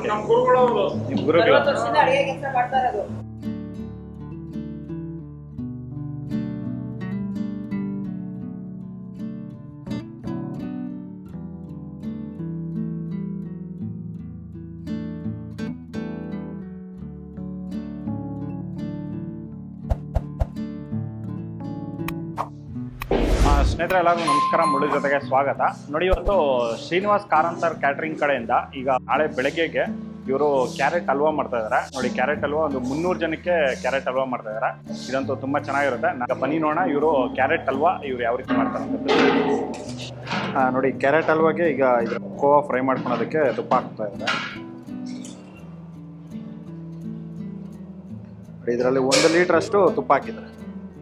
ನಮ್ಮ ಗುರುಗಳು ಅವರು. ನಿಮ್ಮ ಗುರುಗಳು 40 ವರ್ಷದಿಂದ ಅಡಿಗೆ ಕೆಲಸ ಮಾಡ್ತಾ ಇರೋದು. ಸ್ನೇಹಿತರೆ ಎಲ್ಲರಿಗೂ ನಮಸ್ಕಾರ. ಮುಳ್ಳು ಜೊತೆಗೆ ಸ್ವಾಗತ. ನೋಡಿ, ಇವತ್ತು ಶ್ರೀನಿವಾಸ್ ಕಾರಂತರ್ ಕ್ಯಾಟ್ರಿಂಗ್ ಕಡೆಯಿಂದ ಈಗ ನಾಳೆ ಬೆಳಗ್ಗೆಗೆ ಇವರು ಕ್ಯಾರೆಟ್ ಹಲ್ವಾ ಮಾಡ್ತಾ ಇದ್ದಾರೆ. ನೋಡಿ, ಕ್ಯಾರೆಟ್ ಹಲ್ವಾ ಒಂದು 300 ಜನಕ್ಕೆ ಕ್ಯಾರೆಟ್ ಹಲ್ವಾ ಮಾಡ್ತಾ ಇದ್ದಾರೆ. ಇದಂತೂ ತುಂಬ ಚೆನ್ನಾಗಿರುತ್ತೆ. ನಾವು ಬನ್ನಿ ನೋಡೋಣ ಇವರು ಕ್ಯಾರೆಟ್ ಹಲ್ವಾ ಇವ್ರು ಯಾವ ರೀತಿ ಮಾಡ್ತಾರೆ ಅಂತ. ನೋಡಿ, ಕ್ಯಾರೆಟ್ ಹಲ್ವಾಗೆ ಈಗ ಇದ್ರ ಕೋವಾ ಫ್ರೈ ಮಾಡ್ಕೊಳೋದಕ್ಕೆ ತುಪ್ಪ ಹಾಕ್ತಾ ಇದ್ದಾರೆ. ನೋಡಿ, ಇದರಲ್ಲಿ 1 ಲೀಟರ್ ಅಷ್ಟು ತುಪ್ಪ ಹಾಕಿದ್ದಾರೆ.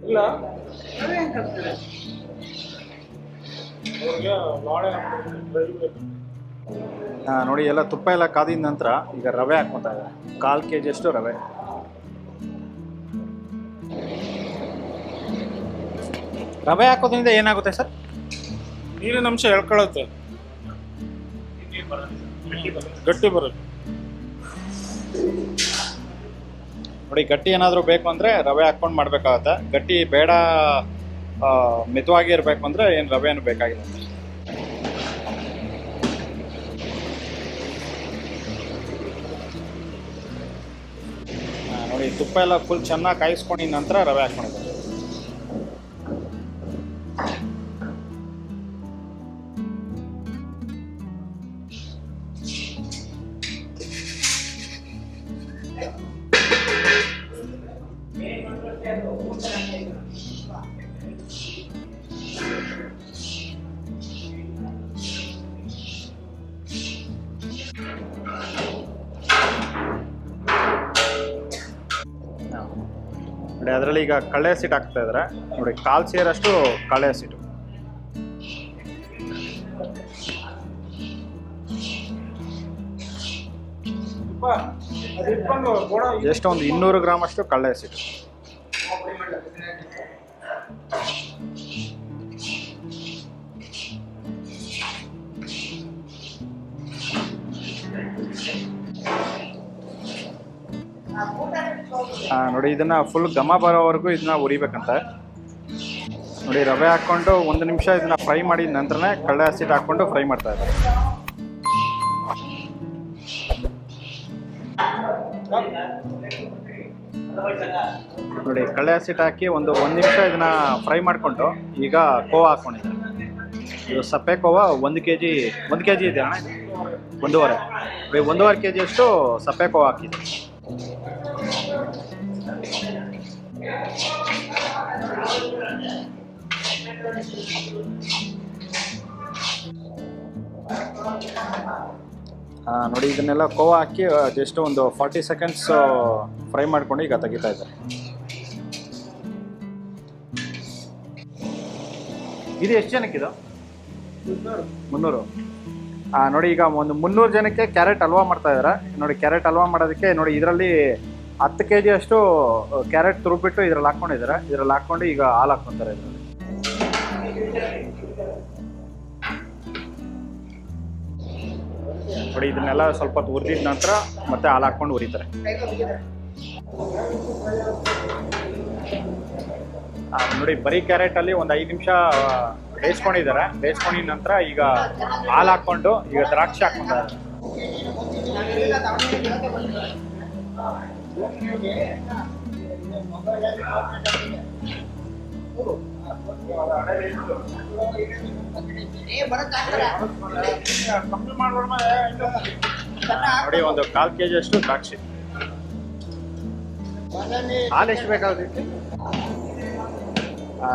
ಇಲ್ಲ ಅವ್ರಿಗೆ ಬಾಳೆ ನೋಡಿ, ಎಲ್ಲ ತುಪ್ಪ ಎಲ್ಲ ಕಾದಿದ ನಂತರ ಈಗ ರವೆ ಹಾಕ್ಕೊತಾ ಇದ್ದಾರೆ. 1/4 kg ಅಷ್ಟು ರವೆ. ರವೆ ಹಾಕೋದ್ರಿಂದ ಏನಾಗುತ್ತೆ ಸರ್? ನೀರಿನ ಅಂಶ ಎಳ್ಕೊಳ್ಳುತ್ತೆ, ಗಟ್ಟಿ ಬರುತ್ತೆ. ನೋಡಿ, ಗಟ್ಟಿ ಏನಾದರೂ ಬೇಕು ಅಂದರೆ ರವೆ ಹಾಕ್ಕೊಂಡು ಮಾಡಬೇಕಾಗತ್ತೆ. ಗಟ್ಟಿ ಬೇಡ, ಮಿತವಾಗಿ ಇರಬೇಕು ಅಂದರೆ ಏನು ರವೆ ಏನು ಬೇಕಾಗಿಲ್ಲ. ನೋಡಿ, ತುಪ್ಪ ಎಲ್ಲ ಫುಲ್ ಚೆನ್ನಾಗಿ ಕಾಯಿಸ್ಕೊಂಡಿದ ನಂತರ ರವೆ ಹಾಕ್ಕೊಂಡಿದ್ದಾರೆ. ನೋಡಿ, ಅದರಲ್ಲಿ ಈಗ ಕಳ್ಳೆ ಹಸಿಟ್ಟು ಹಾಕ್ತಾ ಇದ್ದಾರೆ. ನೋಡಿ, 1/4 ಸೇರಷ್ಟು ಕಳ್ಳೆ ಹಸಿಟ್ಟು. ಎಷ್ಟು ಒಂದು 200 ಗ್ರಾಮ್ ಅಷ್ಟು ಕಳ್ಳೆ ಹಸಿಟ್ಟು. ನೋಡಿ, ಇದನ್ನ ಫುಲ್ ಘಮ ಬರೋವರೆಗೂ ಇದನ್ನ ಉರಿಬೇಕಂತ. ನೋಡಿ, ರವೆ ಹಾಕ್ಕೊಂಡು 1 ನಿಮಿಷ ಇದನ್ನ ಫ್ರೈ ಮಾಡಿದ ನಂತರನೇ ಕಳ್ಳೆ ಹಸಿಟ್ಟು ಹಾಕ್ಕೊಂಡು ಫ್ರೈ ಮಾಡ್ತಾ ಇದ್ದಾರೆ. ನೋಡಿ, ಕಳ್ಳೆ ಹಸಿಟ್ಟು ಹಾಕಿ 1 ನಿಮಿಷ ಇದನ್ನ ಫ್ರೈ ಮಾಡಿಕೊಂಡು ಈಗ ಕೋವಾ ಹಾಕ್ಕೊಂಡಿದ್ದಾರೆ. ಇದು ಸಪ್ಪೆ ಕೋವಾ 1 kg ಇದೆ ಅಣ್ಣ. 1.5 kg ಅಷ್ಟು ಸಪ್ಪೆ ಕೋವಾ ಹಾಕಿದೆ. ನೋಡಿ, ಇದನ್ನೆಲ್ಲ ಕೋವಾ ಹಾಕಿ ಜಸ್ಟ್ ಒಂದು 40 ಸೆಕೆಂಡ್ಸ್ ಫ್ರೈ ಮಾಡ್ಕೊಂಡು ಈಗ ತೆಗಿತಾ ಇದ್ದಾರೆ. ಇದು ಎಷ್ಟು ಜನಕ್ಕಿದು? 300. ನೋಡಿ, ಈಗ ಒಂದು 300 ಜನಕ್ಕೆ ಕ್ಯಾರೆಟ್ ಹಲ್ವಾ ಮಾಡ್ತಾ ಇದ್ದಾರೆ. ನೋಡಿ, ಕ್ಯಾರೆಟ್ ಹಲ್ವಾ ಮಾಡೋದಕ್ಕೆ ನೋಡಿ ಇದರಲ್ಲಿ 10 kg ಅಷ್ಟು ಕ್ಯಾರೆಟ್ ತುರುಬಿಟ್ಟು ಇದ್ರಲ್ಲಿ ಹಾಕ್ಕೊಂಡಿದ್ದಾರೆ. ಇದ್ರಲ್ಲಿ ಹಾಕ್ಕೊಂಡು ಈಗ ಹಾಲು ಹಾಕ್ಕೊತಾರೆ. ಇದರಲ್ಲಿ ನೋಡಿ, ಇದನ್ನೆಲ್ಲ ಸ್ವಲ್ಪ ಹೊತ್ತು ಹುರಿದಿದ ನಂತರ ಮತ್ತೆ ಹಾಲು ಹಾಕ್ಕೊಂಡು ಹುರಿತಾರೆ. ನೋಡಿ, ಬರೀ ಕ್ಯಾರೆಟಲ್ಲಿ ಒಂದು 5 ನಿಮಿಷ ಬೇಯಿಸ್ಕೊಂಡಿದ್ದಾರೆ. ಬೇಯಿಸ್ಕೊಂಡಿದ ನಂತರ ಈಗ ಹಾಲು ಹಾಕ್ಕೊಂಡು ಈಗ ದ್ರಾಕ್ಷಿ ಹಾಕ್ಕೊಂತಾರೆ. ನೋಡಿ, ಒಂದು 1/4 kg ಅಷ್ಟು ದ್ರಾಕ್ಷಿ. ಹಾಲು ಎಷ್ಟು ಬೇಕಾಗುತ್ತೆ?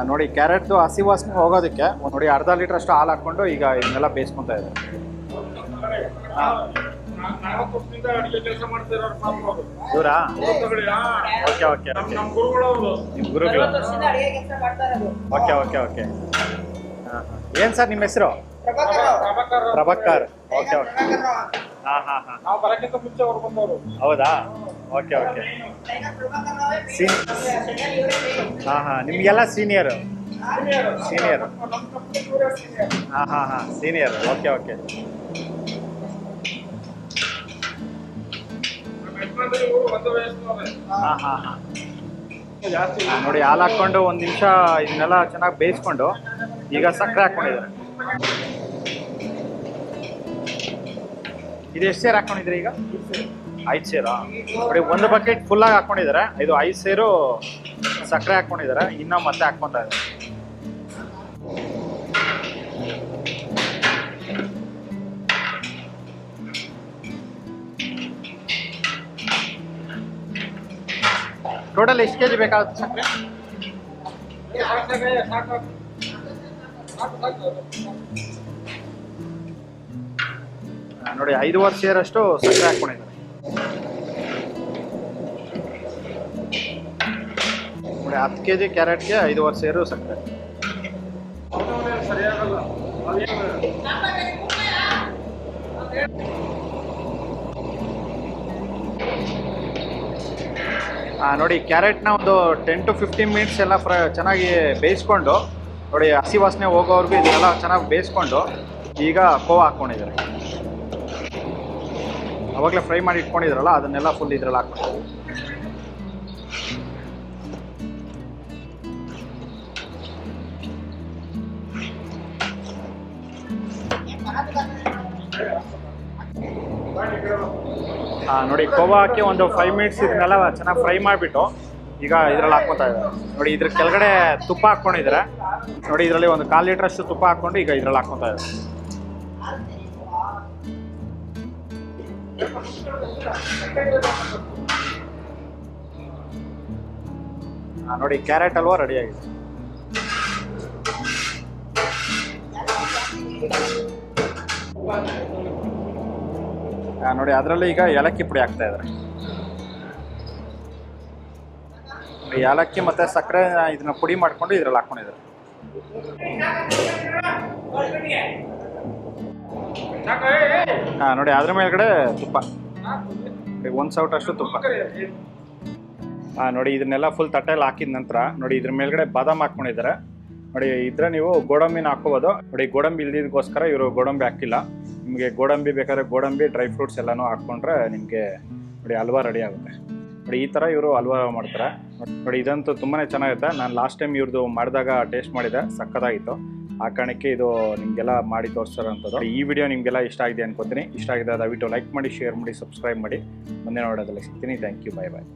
ನೋಡಿ, ಕ್ಯಾರೆಟ್ದು ಹಸಿ ವಾಸನೆ ಹೋಗೋದಕ್ಕೆ ನೋಡಿ 1/2 ಲೀಟರ್ ಅಷ್ಟು ಹಾಲು ಹಾಕ್ಕೊಂಡು ಈಗ ಇದನ್ನೆಲ್ಲ ಬೇಯಿಸ್ಕೊತಾ ಇದ್ದಾರೆ. ಇವರಾ? Okay okay okay. ನಮ್ಮ ಗುರುಗಳು ಅವರು. ನಿಮ್ಮ ಗುರುಗಳು. 40 ವರ್ಷದಿಂದ ಅಡಿಗೆ ಕೆಲಸ ಮಾಡ್ತಾ ಇರೋದು. Okay okay okay. ಏನು ಸರ್ ನಿಮ್ಮ ಹೆಸರು? ಪ್ರಭಾಕರ್. Okay okay. ಹಾಂ ಹಾಂ ಹಾಂ. ನಾವು ಬರಕ್ಕಿಂತ ಮುಂಚೆ ಅವ್ರು ಬಂದವರು. ಹೌದಾ? Okay okay. ಹಾಂ ಹಾಂ, ನಿಮಗೆಲ್ಲ ಸೀನಿಯರು? ಸೀನಿಯರ್. ಹಾಂ ಹಾಂ ಹಾಂ, ಸೀನಿಯರ್. Okay okay. ನೋಡಿ ಹಾಲು ಹಾಕ್ಕೊಂಡು ಒಂದು ನಿಮಿಷ ಇದನ್ನೆಲ್ಲ ಚೆನ್ನಾಗಿ ಬೇಯಿಸ್ಕೊಂಡು ಈಗ ಸಕ್ಕರೆ ಹಾಕ್ಕೊಂಡಿದ್ದಾರೆ. ಇದು ಎಷ್ಟು ಸೇರು ಹಾಕ್ಕೊಂಡಿದ್ರಿ ಈಗ? 5 ಸೇರಾ? ನೋಡಿ ಒಂದು ಬಕೆಟ್ ಫುಲ್ಲಾಗಿ ಹಾಕ್ಕೊಂಡಿದ್ದಾರೆ. ಇದು 5 ಸೇರು ಸಕ್ಕರೆ ಹಾಕ್ಕೊಂಡಿದ್ದಾರೆ. ಇನ್ನು ಮತ್ತೆ ಹಾಕ್ಕೊತಾ ಇದ್ದಾರೆ. ಟೋಟಲ್ ಎಷ್ಟು ಕೆಜಿ ಬೇಕಾಗುತ್ತೆ ಸಕ್ಕರೆ? ನೋಡಿ 5.5 ಸೇರಷ್ಟು ಸಕ್ಕರೆ ಹಾಕ್ಕೊಂಡಿದ್ದಾರೆ. ನೋಡಿ 10 ಕೆಜಿ ಕ್ಯಾರೆಟ್ಗೆ 5.5 ಸೇರು ಸಕ್ಕರೆ. ನೋಡಿ ಕ್ಯಾರೆಟ್ನ ಒಂದು 10 to 15 ಮಿನಿಟ್ಸ್ ಎಲ್ಲ ಚೆನ್ನಾಗಿ ಬೇಯಿಸ್ಕೊಂಡು ನೋಡಿ ಹಸಿ ವಾಸನೆ ಹೋಗೋವರೆಗೂ ಇದನ್ನೆಲ್ಲ ಚೆನ್ನಾಗಿ ಬೇಯಿಸ್ಕೊಂಡು ಈಗ ಕೋವಾ ಹಾಕ್ಕೊಂಡಿದ್ದಾರೆ. ಅವಾಗಲೇ ಫ್ರೈ ಮಾಡಿ ಇಟ್ಕೊಂಡಿದ್ರಲ್ಲ ಅದನ್ನೆಲ್ಲ ಫುಲ್ ಇದ್ರಲ್ಲಿ ಹಾಕ್ಕೊಂಡಿದ್ದಾರೆ. ನೋಡಿ ಕೋವಾ ಹಾಕಿ ಒಂದು 5 ಮಿನಿಟ್ಸ್ ಇದನ್ನೆಲ್ಲ ಚೆನ್ನಾಗಿ ಫ್ರೈ ಮಾಡಿಬಿಟ್ಟು ಈಗ ಇದ್ರಲ್ಲಿ ಹಾಕ್ಕೊತಾ ಇದ್ದಾರೆ. ನೋಡಿ ಇದ್ರ ಕೆಳಗಡೆ ತುಪ್ಪ ಹಾಕ್ಕೊಂಡಿದ್ದಾರೆ. ನೋಡಿ ಇದರಲ್ಲಿ ಒಂದು 1/4 ಲೀಟರ್ ಅಷ್ಟು ತುಪ್ಪ ಹಾಕ್ಕೊಂಡು ಈಗ ಇದ್ರಲ್ಲಿ ಹಾಕ್ಕೊತಾ ಇದ್ದಾರೆ. ನೋಡಿ ಕ್ಯಾರೆಟ್ ಹಲ್ವಾ ರೆಡಿ ಆಗಿದೆ. ನೋಡಿ ಅದರಲ್ಲಿ ಈಗ ಏಲಕ್ಕಿ ಪುಡಿ ಹಾಕ್ತಾ ಇದ್ದಾರೆ. ಏಲಕ್ಕಿ ಮತ್ತೆ ಸಕ್ಕರೆ ಇದನ್ನ ಪುಡಿ ಮಾಡ್ಕೊಂಡು ಇದ್ರಲ್ಲಿ ಹಾಕೊಂಡಿದ್ದಾರೆ. ನೋಡಿ ಅದ್ರ ಮೇಲ್ಗಡೆ ತುಪ್ಪ, 1 ಸೌಟ್ ಅಷ್ಟು ತುಪ್ಪ. ನೋಡಿ ಇದನ್ನೆಲ್ಲ ಫುಲ್ ತಟ್ಟೆಯಲ್ಲಿ ಹಾಕಿದ ನಂತರ ನೋಡಿ ಇದ್ರ ಮೇಲ್ಗಡೆ ಬಾದಾಮ್ ಹಾಕ್ಕೊಂಡಿದ್ದಾರೆ. ನೋಡಿ ಇದ್ರೆ ನೀವು ಗೋಡಂಬಿನ ಹಾಕೋಬೋದು. ನೋಡಿ ಗೋಡಂಬಿ ಇಲ್ದಿದ್ದಕ್ಕೋಸ್ಕರ ಇವರು ಗೋಡಂಬಿ ಹಾಕಿಲ್ಲ. ನಿಮಗೆ ಗೋಡಂಬಿ ಬೇಕಾದ್ರೆ ಗೋಡಂಬಿ, ಡ್ರೈ ಫ್ರೂಟ್ಸ್ ಎಲ್ಲನೂ ಹಾಕ್ಕೊಂಡ್ರೆ ನಿಮಗೆ ನೋಡಿ ಹಲ್ವಾ ರೆಡಿ ಆಗುತ್ತೆ. ನೋಡಿ ಈ ಥರ ಇವರು ಹಲ್ವಾ ಮಾಡ್ತಾರೆ. ನೋಡಿ ಇದಂತೂ ತುಂಬಾ ಚೆನ್ನಾಗಿರುತ್ತೆ. ನಾನು ಲಾಸ್ಟ್ ಟೈಮ್ ಇವ್ರದ್ದು ಮಾಡಿದಾಗ ಟೇಸ್ಟ್ ಮಾಡಿದೆ, ಸಕ್ಕತ್ತಾಗಿತ್ತು. ಆ ಕಾರಣಕ್ಕೆ ಇದು ನಿಮಗೆಲ್ಲ ಮಾಡಿ ತೋರಿಸ್ತಾರಂಥದ್ದು. ಈ ವಿಡಿಯೋ ನಿಮಗೆಲ್ಲ ಇಷ್ಟ ಆಗಿದೆ ಅನ್ಕೋತೀನಿ. ಇಷ್ಟ ಆಗಿದೆ ದಯವಿಟ್ಟು ಲೈಕ್ ಮಾಡಿ, ಶೇರ್ ಮಾಡಿ, ಸಬ್ಸ್ಕ್ರೈಬ್ ಮಾಡಿ. ಮುಂದೆ ನೋಡೋದಲ್ಲ ಸಿಗ್ತೀನಿ. Thank you, bye bye.